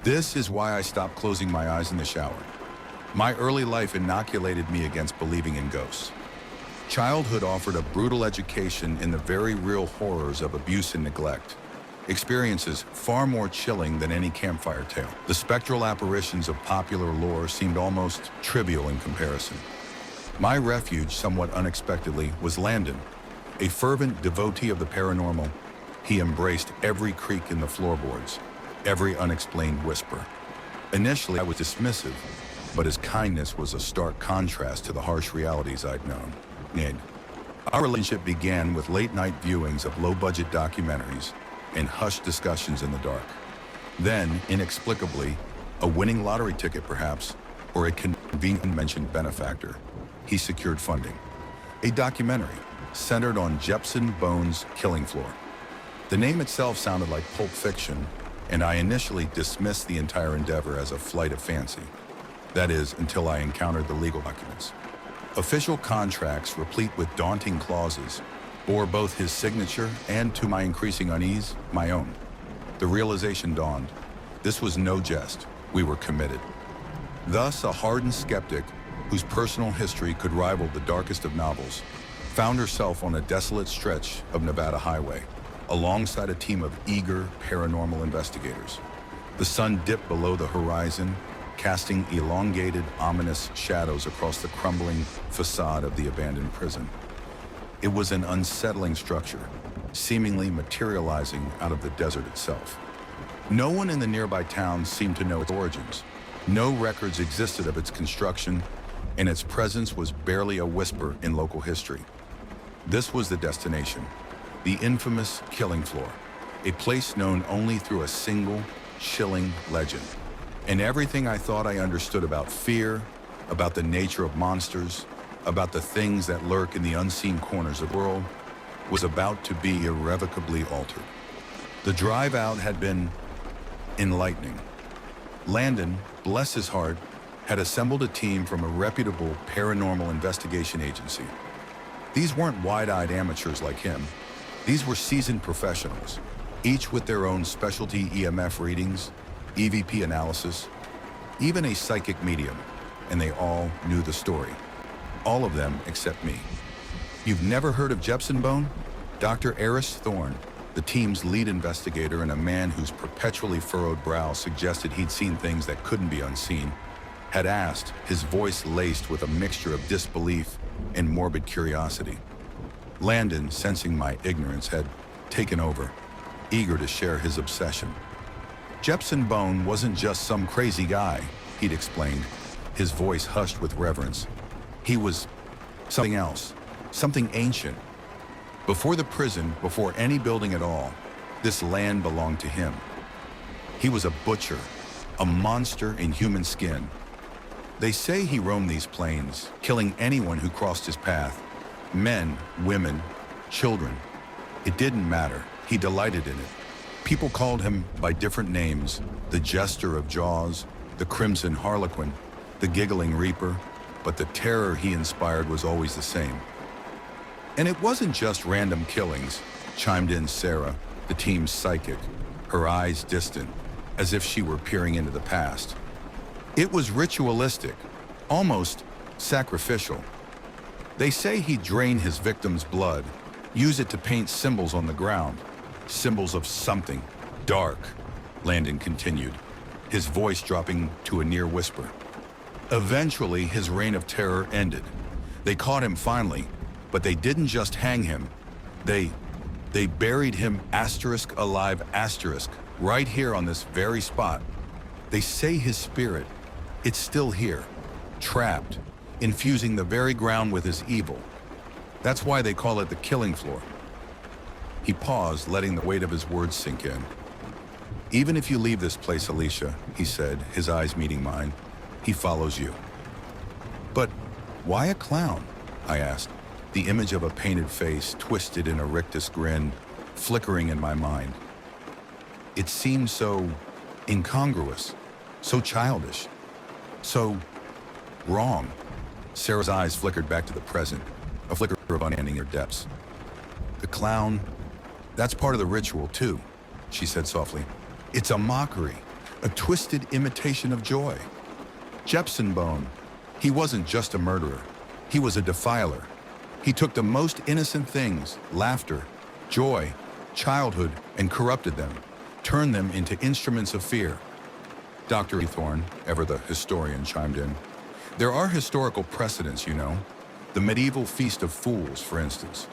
This is why I stopped closing my eyes in the shower. My early life inoculated me against believing in ghosts. Childhood offered a brutal education in the very real horrors of abuse and neglect. Experiences far more chilling than any campfire tale. The spectral apparitions of popular lore seemed almost trivial in comparison. My refuge, somewhat unexpectedly, was Landon. A fervent devotee of the paranormal, he embraced every creak in the floorboards, every unexplained whisper. Initially, I was dismissive, but his kindness was a stark contrast to the harsh realities I'd known. Our relationship began with late-night viewings of low-budget documentaries and hushed discussions in the dark. Then, inexplicably, a winning lottery ticket perhaps, or a convenient mentioned benefactor, he secured funding. A documentary centered on Jepson Bone's Killing Floor. The name itself sounded like Pulp Fiction, and I initially dismissed the entire endeavor as a flight of fancy. That is, until I encountered the legal documents. Official contracts, replete with daunting clauses, bore both his signature and, to my increasing unease, my own. The realization dawned. This was no jest. We were committed. Thus, a hardened skeptic, whose personal history could rival the darkest of novels, found herself on a desolate stretch of Nevada highway, alongside a team of eager paranormal investigators. The sun dipped below the horizon, casting elongated, ominous shadows across the crumbling facade of the abandoned prison. It was an unsettling structure, seemingly materializing out of the desert itself. No one in the nearby town seemed to know its origins. No records existed of its construction, and its presence was barely a whisper in local history. This was the destination, the infamous Killing Floor, a place known only through a single, chilling legend. And everything I thought I understood about fear, about the nature of monsters, about the things that lurk in the unseen corners of the world, was about to be irrevocably altered. The drive out had been enlightening. Landon, bless his heart, had assembled a team from a reputable paranormal investigation agency. These weren't wide-eyed amateurs like him. These were seasoned professionals, each with their own specialty EMF readings, EVP analysis, even a psychic medium, and they all knew the story. All of them except me. You've never heard of Jepson Bone? Dr. Eris Thorne, the team's lead investigator and a man whose perpetually furrowed brow suggested he'd seen things that couldn't be unseen, had asked, his voice laced with a mixture of disbelief and morbid curiosity. Landon, sensing my ignorance, had taken over, eager to share his obsession. Jepson Bone wasn't just some crazy guy, he'd explained, his voice hushed with reverence. He was something else, something ancient. Before the prison, before any building at all, this land belonged to him. He was a butcher, a monster in human skin. They say he roamed these plains, killing anyone who crossed his path. Men, women, children. It didn't matter. He delighted in it. People called him by different names: the Jester of Jaws, the Crimson Harlequin, the Giggling Reaper, but the terror he inspired was always the same. And it wasn't just random killings, chimed in Sarah, the team's psychic, her eyes distant, as if she were peering into the past. It was ritualistic, almost sacrificial. They say he drained his victim's blood, used it to paint symbols on the ground, symbols of something dark, Landon continued, his voice dropping to a near whisper. Eventually, his reign of terror ended. They caught him finally, but they didn't just hang him. They buried him alive, right here on this very spot. They say his spirit, it's still here, trapped, infusing the very ground with his evil. That's why they call it the Killing Floor. He paused, letting the weight of his words sink in. Even if you leave this place, Alicia, he said, his eyes meeting mine, he follows you. But why a clown? I asked, the image of a painted face twisted in a rictus grin, flickering in my mind. It seemed so incongruous, so childish, so wrong. Sarah's eyes flickered back to the present, a flicker of unending in her depths. The clown, that's part of the ritual too, she said softly. It's a mockery, a twisted imitation of joy. Jepson Bone, he wasn't just a murderer. He was a defiler. He took the most innocent things, laughter, joy, childhood, and corrupted them, turned them into instruments of fear. Dr. Thorne, ever the historian, chimed in. There are historical precedents, you know. The medieval Feast of Fools, for instance.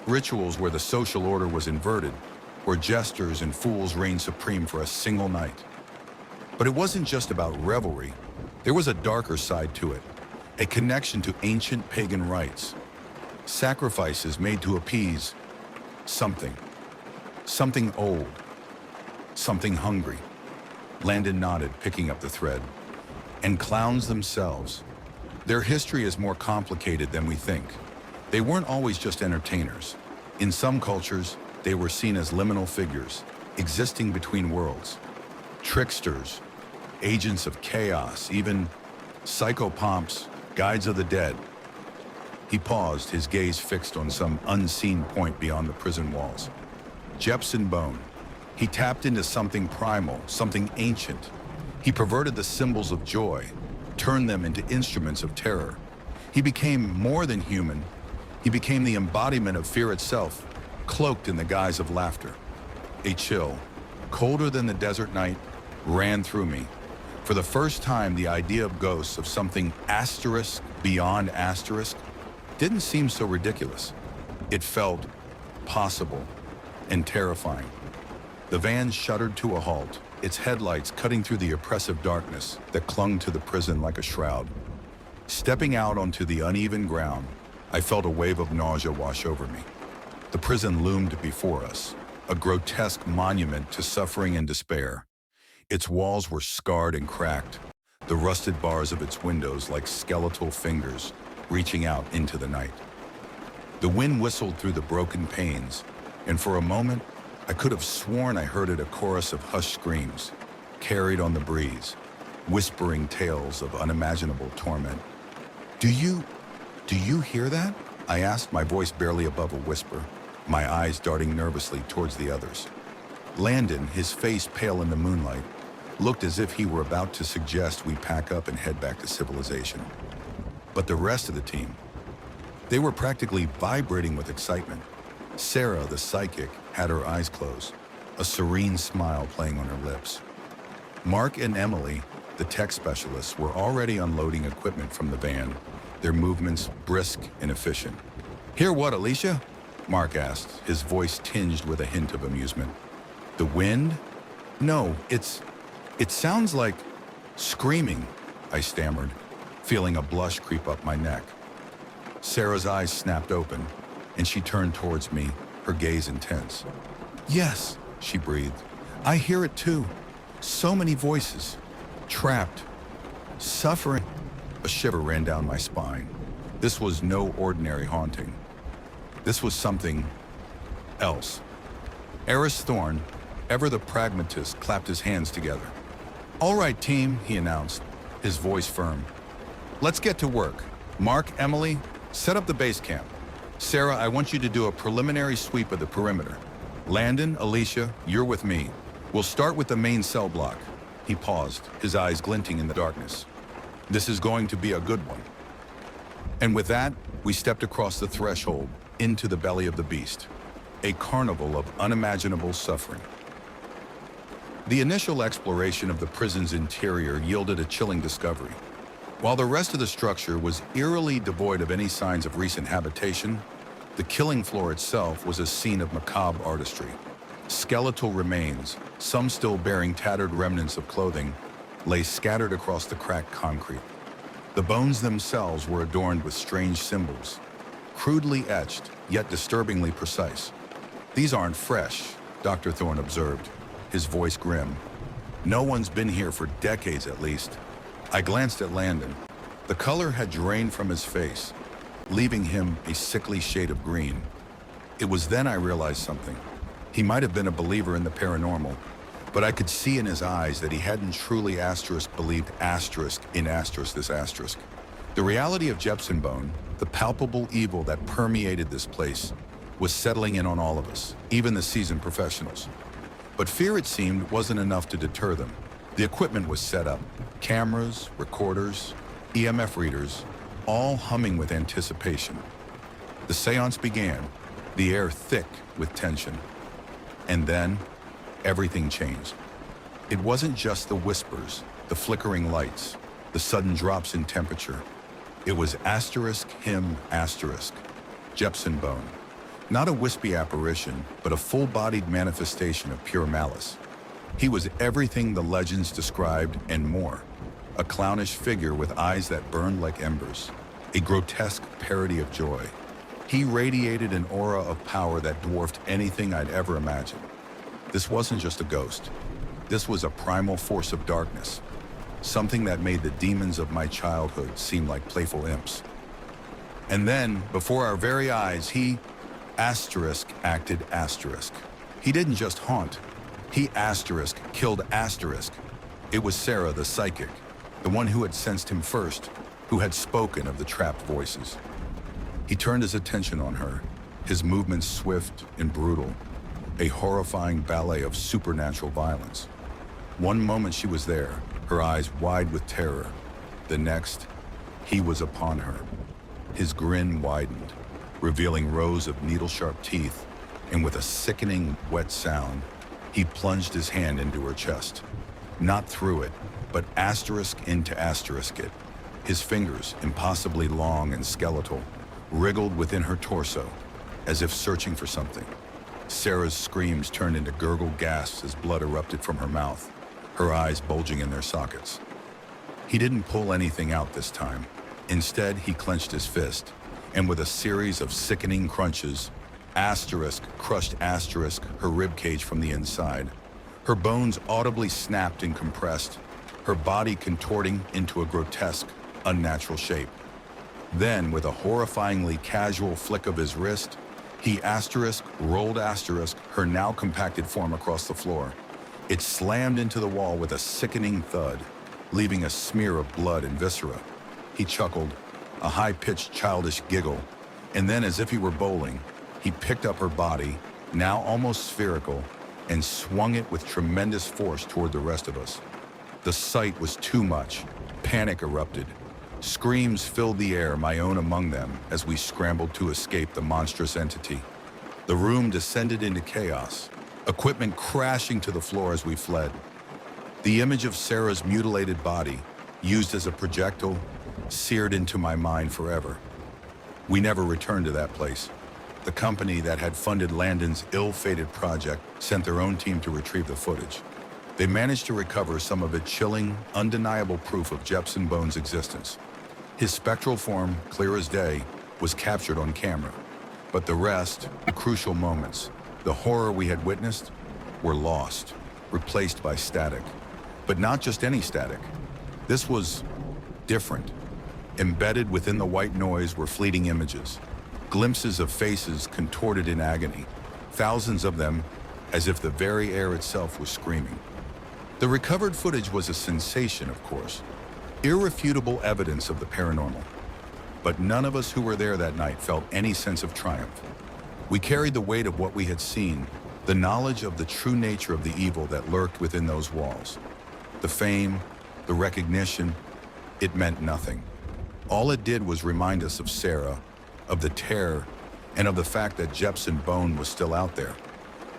Rituals where the social order was inverted, where jesters and fools reigned supreme for a single night. But it wasn't just about revelry. There was a darker side to it, a connection to ancient pagan rites. Sacrifices made to appease something old, something hungry. Landon nodded, picking up the thread. And clowns themselves. Their history is more complicated than we think. They weren't always just entertainers. In some cultures, they were seen as liminal figures, existing between worlds. Tricksters, agents of chaos, even psychopomps, guides of the dead. He paused, his gaze fixed on some unseen point beyond the prison walls. Jepson Bone. He tapped into something primal, something ancient. He perverted the symbols of joy, turned them into instruments of terror. He became more than human. He became the embodiment of fear itself, cloaked in the guise of laughter. A chill, colder than the desert night, ran through me. For the first time, the idea of ghosts, of something asterisk beyond asterisk, didn't seem so ridiculous. It felt possible and terrifying. The van shuddered to a halt, its headlights cutting through the oppressive darkness that clung to the prison like a shroud. Stepping out onto the uneven ground, I felt a wave of nausea wash over me. The prison loomed before us, a grotesque monument to suffering and despair. Its walls were scarred and cracked, the rusted bars of its windows like skeletal fingers reaching out into the night. The wind whistled through the broken panes, and for a moment, I could have sworn I heard it, a chorus of hushed screams, carried on the breeze, whispering tales of unimaginable torment. Do you hear that? I asked, my voice barely above a whisper, my eyes darting nervously towards the others. Landon, his face pale in the moonlight, looked as if he were about to suggest we pack up and head back to civilization. But the rest of the team, they were practically vibrating with excitement. Sarah, the psychic, had her eyes closed, a serene smile playing on her lips. Mark and Emily, the tech specialists, were already unloading equipment from the van, their movements brisk and efficient. "Hear what, Alicia?" Mark asked, his voice tinged with a hint of amusement. "The wind? No, it sounds like screaming," I stammered, feeling a blush creep up my neck. Sarah's eyes snapped open, and she turned towards me, her gaze intense. "Yes," she breathed. "I hear it too. So many voices. Trapped. Suffering." A shiver ran down my spine. This was no ordinary haunting. This was something else. Eris Thorne, ever the pragmatist, clapped his hands together. "All right, team," he announced, his voice firm. "Let's get to work. Mark, Emily, set up the base camp. Sarah, I want you to do a preliminary sweep of the perimeter. Landon, Alicia, you're with me. We'll start with the main cell block." He paused, his eyes glinting in the darkness. "This is going to be a good one." And with that, we stepped across the threshold into the belly of the beast, a carnival of unimaginable suffering. The initial exploration of the prison's interior yielded a chilling discovery. While the rest of the structure was eerily devoid of any signs of recent habitation, the killing floor itself was a scene of macabre artistry. Skeletal remains, some still bearing tattered remnants of clothing, lay scattered across the cracked concrete. The bones themselves were adorned with strange symbols, crudely etched, yet disturbingly precise. "These aren't fresh," Dr. Thorne observed, his voice grim. "No one's been here for decades at least." I glanced at Landon. The color had drained from his face, leaving him a sickly shade of green. It was then I realized something. He might have been a believer in the paranormal, but I could see in his eyes that he hadn't truly believed this asterisk. The reality of Jepson Bone, the palpable evil that permeated this place, was settling in on all of us, even the seasoned professionals. But fear, it seemed, wasn't enough to deter them. The equipment was set up, cameras, recorders, EMF readers, all humming with anticipation. The seance began, the air thick with tension. And then, everything changed. It wasn't just the whispers, the flickering lights, the sudden drops in temperature. It was *him*, Jepsen Bone. Not a wispy apparition, but a full-bodied manifestation of pure malice. He was everything the legends described and more. A clownish figure with eyes that burned like embers. A grotesque parody of joy. He radiated an aura of power that dwarfed anything I'd ever imagined. This wasn't just a ghost. This was a primal force of darkness. Something that made the demons of my childhood seem like playful imps. And then, before our very eyes, he acted *. He didn't just haunt. He killed *. It was Sarah, the psychic, the one who had sensed him first, who had spoken of the trapped voices. He turned his attention on her, his movements swift and brutal, a horrifying ballet of supernatural violence. One moment she was there, her eyes wide with terror. The next, he was upon her. His grin widened, revealing rows of needle-sharp teeth, and with a sickening, wet sound, he plunged his hand into her chest. Not through it, but into it. His fingers, impossibly long and skeletal, wriggled within her torso, as if searching for something. Sarah's screams turned into gurgled gasps as blood erupted from her mouth, her eyes bulging in their sockets. He didn't pull anything out this time. Instead, he clenched his fist, and with a series of sickening crunches, crushed her ribcage from the inside. Her bones audibly snapped and compressed, her body contorting into a grotesque, unnatural shape. Then, with a horrifyingly casual flick of his wrist, he rolled her now compacted form across the floor. It slammed into the wall with a sickening thud, leaving a smear of blood and viscera. He chuckled, a high-pitched childish giggle, and then, as if he were bowling, he picked up her body, now almost spherical, and swung it with tremendous force toward the rest of us. The sight was too much. Panic erupted. Screams filled the air, my own among them, as we scrambled to escape the monstrous entity. The room descended into chaos, equipment crashing to the floor as we fled. The image of Sarah's mutilated body, used as a projectile, seared into my mind forever. We never returned to that place. The company that had funded Landon's ill-fated project sent their own team to retrieve the footage. They managed to recover some of it chilling, undeniable proof of Jepsen Bone's existence. His spectral form, clear as day, was captured on camera. But the rest, the crucial moments, the horror we had witnessed, were lost, replaced by static. But not just any static. This was different. Embedded within the white noise were fleeting images, glimpses of faces contorted in agony, thousands of them, as if the very air itself was screaming. The recovered footage was a sensation, of course, irrefutable evidence of the paranormal. But none of us who were there that night felt any sense of triumph. We carried the weight of what we had seen, the knowledge of the true nature of the evil that lurked within those walls. The fame, the recognition, it meant nothing. All it did was remind us of Sarah, of the terror, and of the fact that Jepsen Bone was still out there.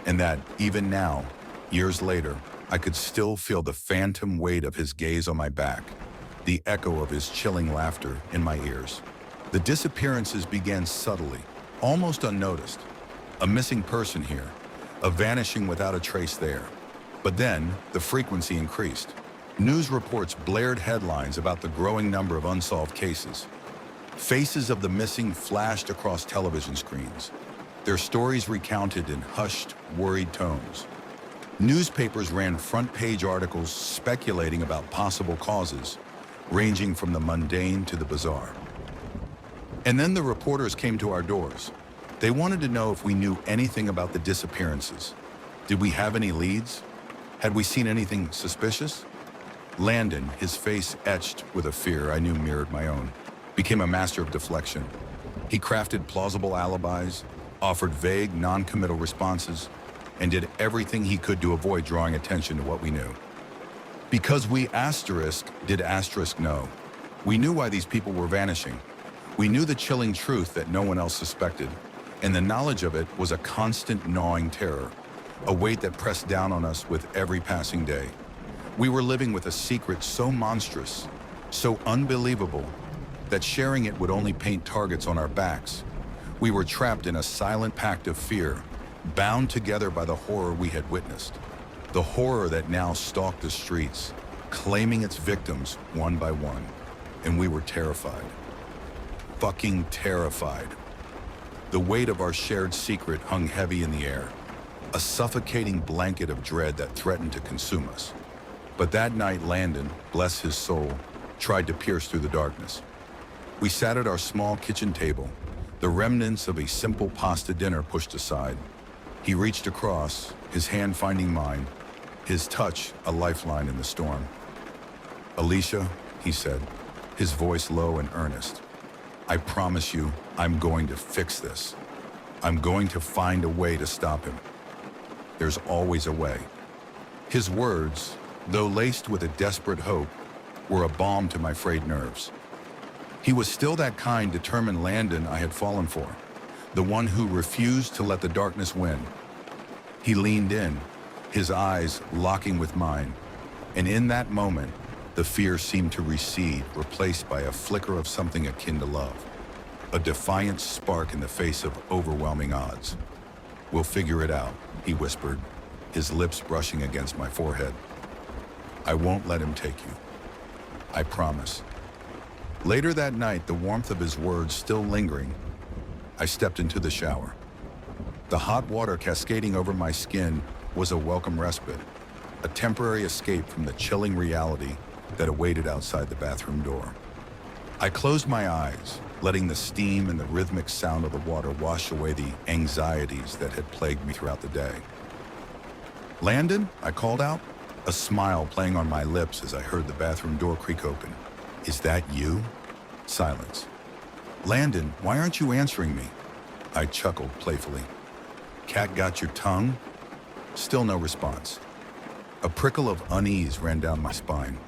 And that, even now, years later, I could still feel the phantom weight of his gaze on my back, the echo of his chilling laughter in my ears. The disappearances began subtly, almost unnoticed. A missing person here, a vanishing without a trace there. But then, the frequency increased. News reports blared headlines about the growing number of unsolved cases. Faces of the missing flashed across television screens, their stories recounted in hushed, worried tones. Newspapers ran front-page articles speculating about possible causes, ranging from the mundane to the bizarre. And then the reporters came to our doors. They wanted to know if we knew anything about the disappearances. Did we have any leads? Had we seen anything suspicious? Landon, his face etched with a fear I knew mirrored my own, became a master of deflection. He crafted plausible alibis, offered vague, non-committal responses, and did everything he could to avoid drawing attention to what we knew. Because we did asterisk know. We knew why these people were vanishing. We knew the chilling truth that no one else suspected, and the knowledge of it was a constant gnawing terror, a weight that pressed down on us with every passing day. We were living with a secret so monstrous, so unbelievable, that sharing it would only paint targets on our backs. We were trapped in a silent pact of fear, bound together by the horror we had witnessed. The horror that now stalked the streets, claiming its victims one by one. And we were terrified. Fucking terrified. The weight of our shared secret hung heavy in the air, a suffocating blanket of dread that threatened to consume us. But that night, Landon, bless his soul, tried to pierce through the darkness. We sat at our small kitchen table, the remnants of a simple pasta dinner pushed aside. He reached across, his hand finding mine, his touch a lifeline in the storm. "Alicia," he said, his voice low and earnest, "I promise you, I'm going to fix this. I'm going to find a way to stop him. There's always a way." His words, though laced with a desperate hope, were a balm to my frayed nerves. He was still that kind, determined Landon I had fallen for, the one who refused to let the darkness win. He leaned in, his eyes locking with mine, and in that moment, the fear seemed to recede, replaced by a flicker of something akin to love, a defiant spark in the face of overwhelming odds. "We'll figure it out," he whispered, his lips brushing against my forehead. "I won't let him take you. I promise." Later that night, the warmth of his words still lingering, I stepped into the shower. The hot water cascading over my skin was a welcome respite, a temporary escape from the chilling reality that awaited outside the bathroom door. I closed my eyes, letting the steam and the rhythmic sound of the water wash away the anxieties that had plagued me throughout the day. "Landon?" I called out, a smile playing on my lips as I heard the bathroom door creak open. "Is that you?" Silence. "Landon, why aren't you answering me?" I chuckled playfully. "Cat got your tongue?" Still no response. A prickle of unease ran down my spine.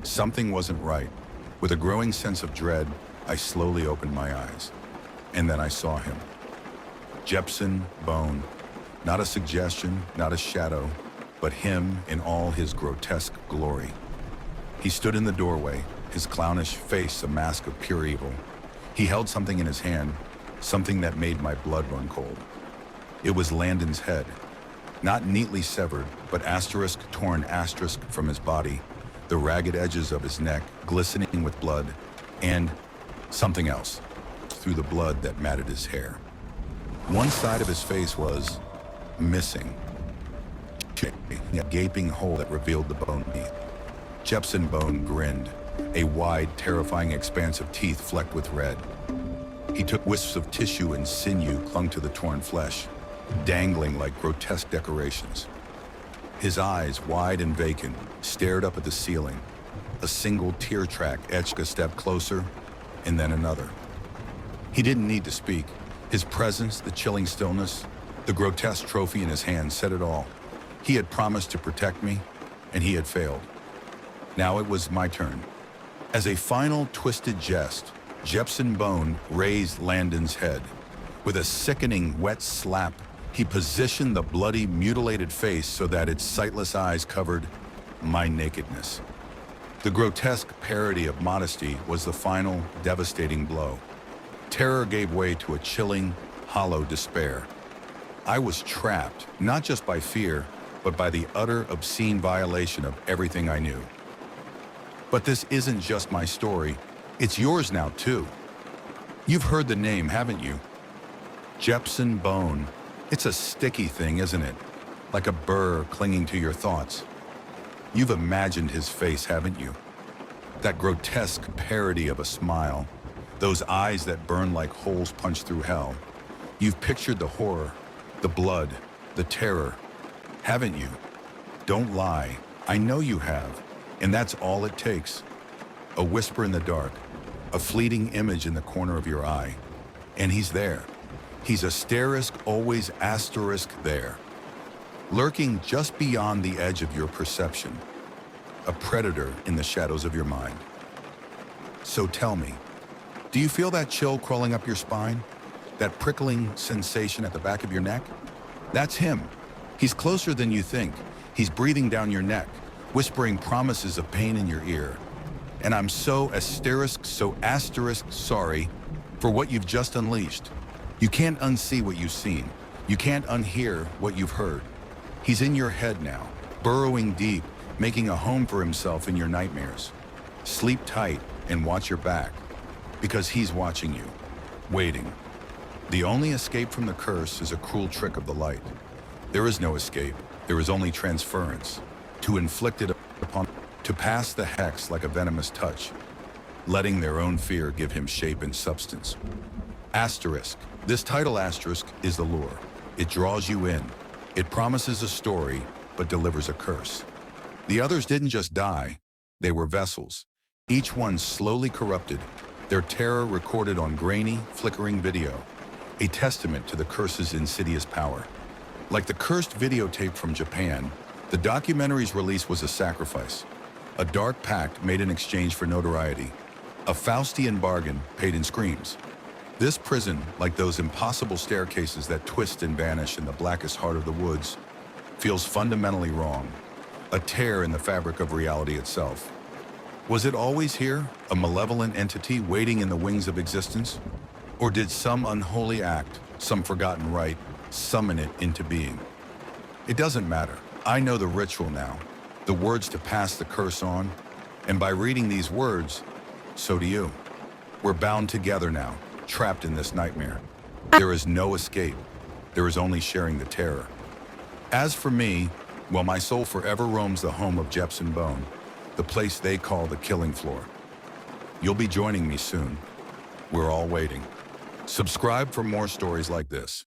Something wasn't right. With a growing sense of dread, I slowly opened my eyes. And then I saw him. Jepson Bone. Not a suggestion, not a shadow, but him in all his grotesque glory. He stood in the doorway, his clownish face a mask of pure evil. He held something in his hand, something that made my blood run cold. It was Landon's head. Not neatly severed, but torn asterisk from his body, the ragged edges of his neck glistening with blood, and something else, through the blood that matted his hair. One side of his face was missing, a gaping hole that revealed the bone beneath. Jepson Bone grinned, a wide, terrifying expanse of teeth flecked with red. He took wisps of tissue and sinew clung to the torn flesh, dangling like grotesque decorations. His eyes, wide and vacant, stared up at the ceiling. A single tear track etched a step closer, and then another. He didn't need to speak. His presence, the chilling stillness, the grotesque trophy in his hand said it all. He had promised to protect me, and he had failed. Now it was my turn. As a final twisted jest, Jepson Bone raised Landon's head. With a sickening, wet slap, he positioned the bloody, mutilated face so that its sightless eyes covered my nakedness. The grotesque parody of modesty was the final, devastating blow. Terror gave way to a chilling, hollow despair. I was trapped, not just by fear, but by the utter, obscene violation of everything I knew. But this isn't just my story. It's yours now, too. You've heard the name, haven't you? Jepson Bone. It's a sticky thing, isn't it? Like a burr clinging to your thoughts. You've imagined his face, haven't you? That grotesque parody of a smile. Those eyes that burn like holes punched through hell. You've pictured the horror, the blood, the terror, haven't you? Don't lie. I know you have. And that's all it takes. A whisper in the dark, a fleeting image in the corner of your eye. And he's there. He's asterisk, always asterisk there. Lurking just beyond the edge of your perception. a predator in the shadows of your mind. So tell me, do you feel that chill crawling up your spine? That prickling sensation at the back of your neck? That's him. He's closer than you think. He's breathing down your neck, whispering promises of pain in your ear. And I'm so asterisk sorry for what you've just unleashed. You can't unsee what you've seen. You can't unhear what you've heard. He's in your head now, burrowing deep, making a home for himself in your nightmares. Sleep tight and watch your back, because he's watching you, waiting. The only escape from the curse is a cruel trick of the light. There is no escape. There is only transference, to inflict it upon, to pass the hex like a venomous touch, letting their own fear give him shape and substance. Asterisk. This title asterisk is the lure. It draws you in. It promises a story, but delivers a curse. The others didn't just die. They were vessels, each one slowly corrupted, their terror recorded on grainy, flickering video, a testament to the curse's insidious power. Like the cursed videotape from Japan, the documentary's release was a sacrifice, a dark pact made in exchange for notoriety, a Faustian bargain paid in screams. This prison, like those impossible staircases that twist and vanish in the blackest heart of the woods, feels fundamentally wrong, a tear in the fabric of reality itself. Was it always here, a malevolent entity waiting in the wings of existence? Or did some unholy act, some forgotten rite, summon it into being? It doesn't matter. I know the ritual now, the words to pass the curse on, and by reading these words, so do you. We're bound together now, trapped in this nightmare. There is no escape. There is only sharing the terror. As for me, well, my soul forever roams the home of Jepson Bone, the place they call the killing floor. You'll be joining me soon. We're all waiting. Subscribe for more stories like this.